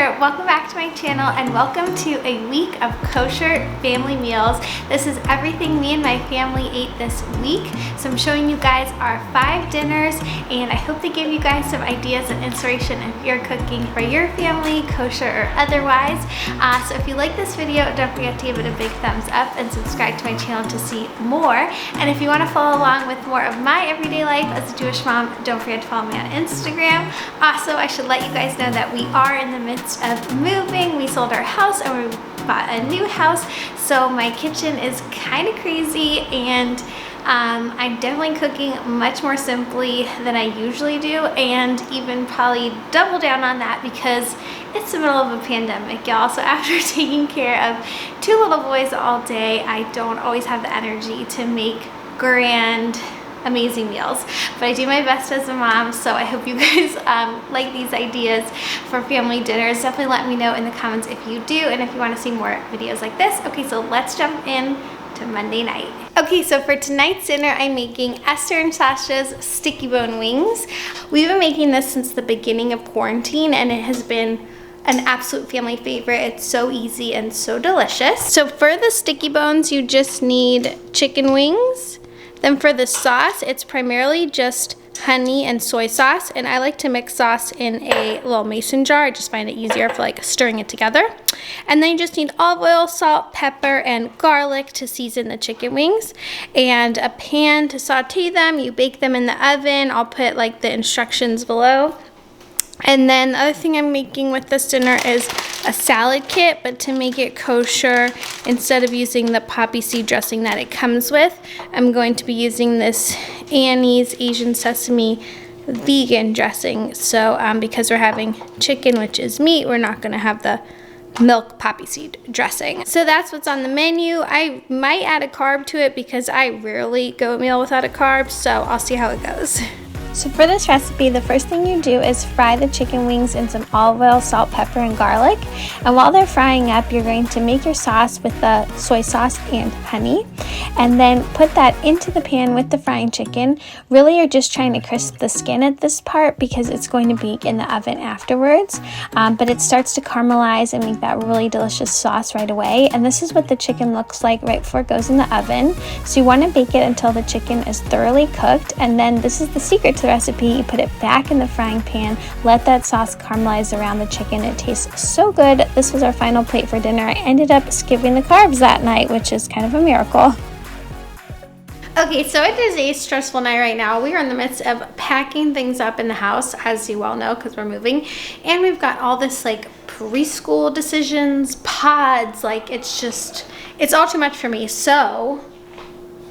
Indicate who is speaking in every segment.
Speaker 1: there, welcome back to my channel and welcome to a week of kosher family meals. This is everything me and my family ate this week. So I'm showing you guys our 5 dinners and I hope they give you guys some ideas and inspiration if you're cooking for your family, kosher or otherwise. So if you like this video, don't forget to give it a big thumbs up and subscribe to my channel to see more. And if you want to follow along with more of my everyday life as a Jewish mom, don't forget to follow me on Instagram. Also, I should let you guys know that we are in the midst of moving. We sold our house and we bought a new house, so my kitchen is kind of crazy and I'm definitely cooking much more simply than I usually do, and even probably double down on that because it's the middle of a pandemic, y'all. So after taking care of 2 little boys all day, I don't always have the energy to make grand amazing meals, but I do my best as a mom. So I hope you guys like these ideas for family dinners. Definitely let me know in the comments if you do and if you want to see more videos like this. Okay, so let's jump in to Monday night. Okay, so for tonight's dinner, I'm making Esther and Sasha's sticky bone wings. We've been making this since the beginning of quarantine and it has been an absolute family favorite. It's so easy and so delicious. So for the sticky bones, you just need chicken wings. Then for the sauce, it's primarily just honey and soy sauce, and I like to mix sauce in a little mason jar. I just find it easier for like stirring it together. And then you just need olive oil, salt, pepper, and garlic to season the chicken wings, and a pan to saute them. You bake them in the oven. I'll put like the instructions below. And then the other thing I'm making with this dinner is a salad kit, but to make it kosher, instead of using the poppy seed dressing that it comes with, I'm going to be using this Annie's Asian Sesame vegan dressing. So because we're having chicken, which is meat, we're not going to have the milk poppy seed dressing. So that's what's on the menu. I might add a carb to it because I rarely go a meal without a carb, so I'll see how it goes. So for this recipe, the first thing you do is fry the chicken wings in some olive oil, salt, pepper, and garlic. And while they're frying up, you're going to make your sauce with the soy sauce and honey. And then put that into the pan with the frying chicken. Really, you're just trying to crisp the skin at this part because it's going to be in the oven afterwards. But it starts to caramelize and make that really delicious sauce right away. And this is what the chicken looks like right before it goes in the oven. So you want to bake it until the chicken is thoroughly cooked. And then this is the secret to the recipe. You put it back in the frying pan, let that sauce caramelize around the chicken. It tastes so good. This was our final plate for dinner. I ended up skipping the carbs that night, which is kind of a miracle. Okay, so it is a stressful night right now. We are in the midst of packing things up in the house, as you well know, because we're moving. And we've got all this like preschool decisions, pods, like it's all too much for me. So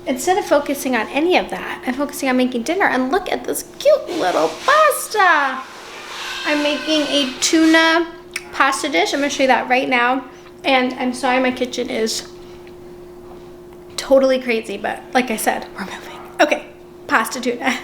Speaker 1: instead of focusing on any of that, I'm focusing on making dinner. And look at this cute little pasta. I'm making a tuna pasta dish. I'm gonna show you that right now. And I'm sorry my kitchen is totally crazy, but like I said, we're moving. Okay, pasta tuna.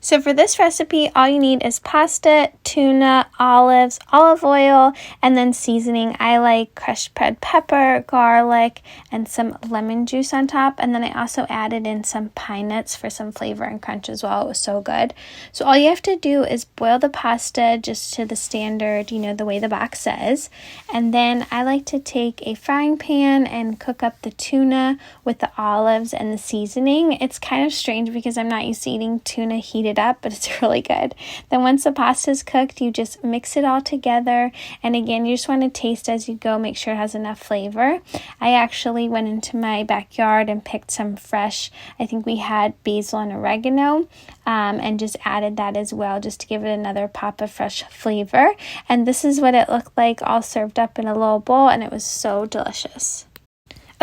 Speaker 1: So for this recipe, all you need is pasta, tuna, olives, olive oil, and then seasoning. I like crushed red pepper, garlic, and some lemon juice on top. And then I also added in some pine nuts for some flavor and crunch as well. It was so good. So all you have to do is boil the pasta just to the standard, you know, the way the box says. And then I like to take a frying pan and cook up the tuna with the olives and the seasoning. It's kind of strange because I'm not used to eating tuna heated up, but it's really good. Then once the pasta is cooked, you just mix it all together, and again, you just want to taste as you go, make sure it has enough flavor. I actually went into my backyard and picked some fresh, I think we had basil and oregano, and just added that as well just to give it another pop of fresh flavor. And this is what it looked like all served up in a little bowl, and it was so delicious.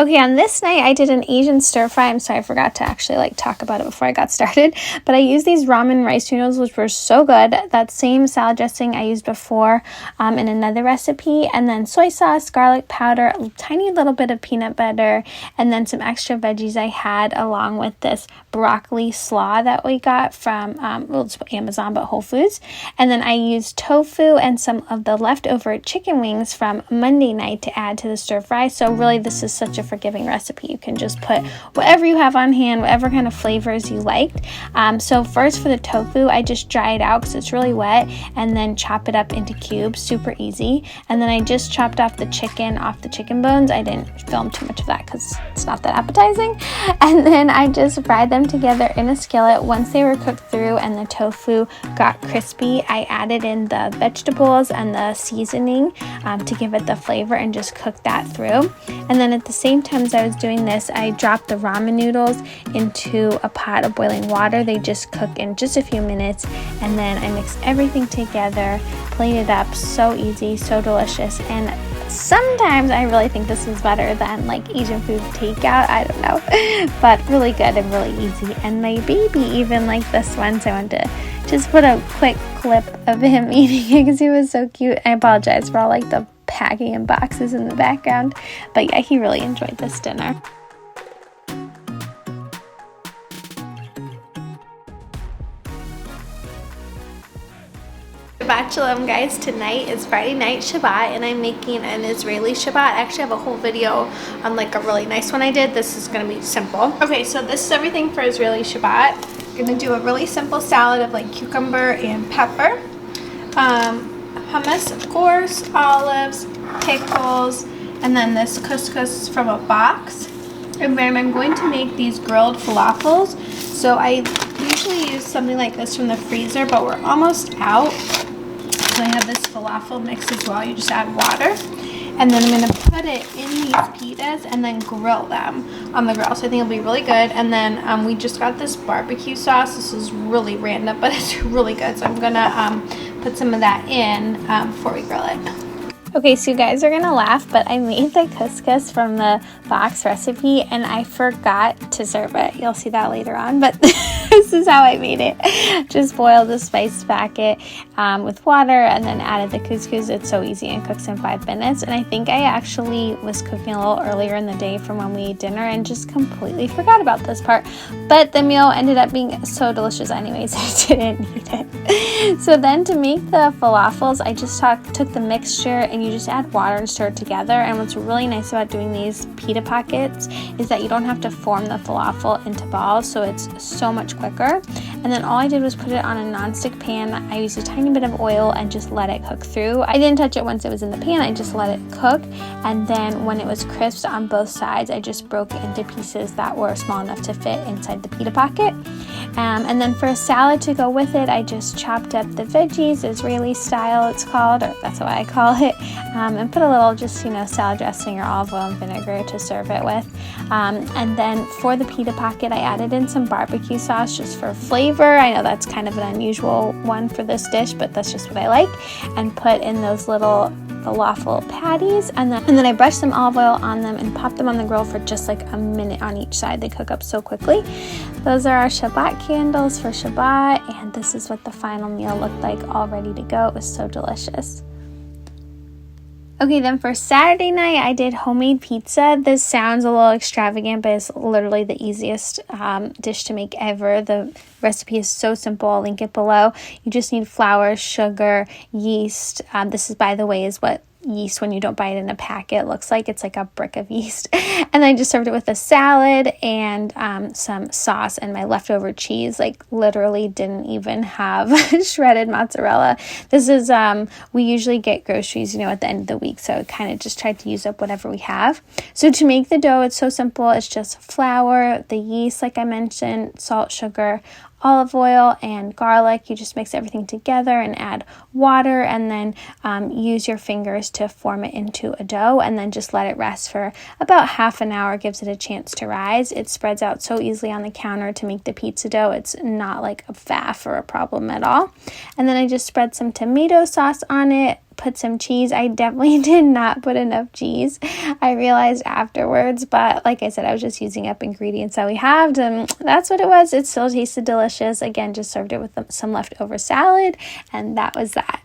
Speaker 1: Okay, on this night, I did an Asian stir fry. I'm sorry, I forgot to actually talk about it before I got started. But I used these ramen rice noodles, which were so good. That same salad dressing I used before in another recipe. And then soy sauce, garlic powder, a tiny little bit of peanut butter, and then some extra veggies I had along with this broccoli slaw that we got from, well, it's Amazon, but Whole Foods. And then I used tofu and some of the leftover chicken wings from Monday night to add to the stir fry. So really, this is such a forgiving recipe. You can just put whatever you have on hand, whatever kind of flavors you liked. So first for the tofu, I just dry it out because it's really wet, and then chop it up into cubes, super easy. And then I just chopped off the chicken bones. I didn't film too much of that because it's not that appetizing. And then I just fried them together in a skillet. Once they were cooked through and the tofu got crispy, I added in the vegetables and the seasoning to give it the flavor and just cooked that through. And then at the same time as I was doing this, I dropped the ramen noodles into a pot of boiling water. They just cook in just a few minutes, and then I mixed everything together, plated up. So easy, so delicious, and sometimes I really think this is better than like Asian food takeout. I don't know, but really good and really easy. And my baby even liked this one, so I wanted to just put a quick clip of him eating it because he was so cute. I apologize for all like the packing and boxes in the background, but yeah, he really enjoyed this dinner. Shabbat Shalom, guys. Tonight is Friday night Shabbat, and I'm making an Israeli Shabbat. I actually have a whole video on like a really nice one I did. This is going to be simple. Okay, so this is everything for Israeli Shabbat. I'm going to do a really simple salad of like cucumber and pepper, hummus, of course, olives, pickles, and then this couscous from a box. And then I'm going to make these grilled falafels. So I usually use something like this from the freezer, but we're almost out. So I have this falafel mix as well. You just add water, and then I'm going to put it in these pitas and then grill them on the grill. So I think it'll be really good. And then we just got this barbecue sauce. This is really random, but it's really good. So I'm going to put some of that in before we grill it. Okay, so you guys are gonna laugh, but I made the couscous from the box recipe and I forgot to serve it. You'll see that later on, but this is how I made it. Just boiled the spice packet with water and then added the couscous. It's so easy and cooks in 5 minutes. And I think I actually was cooking a little earlier in the day from when we ate dinner and just completely forgot about this part. But the meal ended up being so delicious anyways, I didn't need it. So then to make the falafels, I just took the mixture and you just add water and stir it together. And what's really nice about doing these pita pockets is that you don't have to form the falafel into balls, so it's so much quicker. And then all I did was put it on a nonstick pan. I used a tiny bit of oil and just let it cook through. I didn't touch it once it was in the pan, I just let it cook. And then when it was crisp on both sides, I just broke it into pieces that were small enough to fit inside the pita pocket. And then for a salad to go with it, I just chopped up the veggies, Israeli style it's called, or that's what I call it, and put a little just, salad dressing or olive oil and vinegar to serve it with. And then for the pita pocket, I added in some barbecue sauce just for flavor. I know that's kind of an unusual one for this dish, but that's just what I like. And put in those little falafel patties, and then I brushed some olive oil on them and popped them on the grill for just like a minute on each side. They cook up so quickly. Those are our Shabbat candles for Shabbat, and this is what the final meal looked like, all ready to go. It was so delicious. Okay, then for Saturday night, I did homemade pizza. This sounds a little extravagant, but it's literally the easiest dish to make ever. The recipe is so simple. I'll link it below. You just need flour, sugar, yeast. This is, by the way, is what yeast, when you don't buy it in a packet, looks like. It's like a brick of yeast. And I just served it with a salad and some sauce and my leftover cheese. Like literally didn't even have shredded mozzarella. This is we usually get groceries at the end of the week, so I kind of just tried to use up whatever we have. So to make the dough, it's so simple. It's just flour, the yeast like I mentioned, salt, sugar, olive oil, and garlic. You just mix everything together and add water, and then use your fingers to form it into a dough, and then just let it rest for about half an hour. Gives it a chance to rise. It spreads out so easily on the counter to make the pizza dough. It's not like a faff or a problem at all. And then I just spread some tomato sauce on it, put some cheese. I definitely did not put enough cheese, I realized afterwards, but like I said, I was just using up ingredients that we have, and that's what it was. It still tasted delicious. Again, just served it with some leftover salad, and that was that.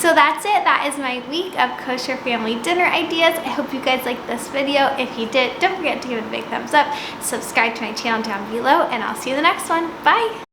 Speaker 1: So that's it. That is my week of kosher family dinner ideas. I hope you guys liked this video. If you did, don't forget to give it a big thumbs up, subscribe to my channel down below, and I'll see you in the next one. Bye!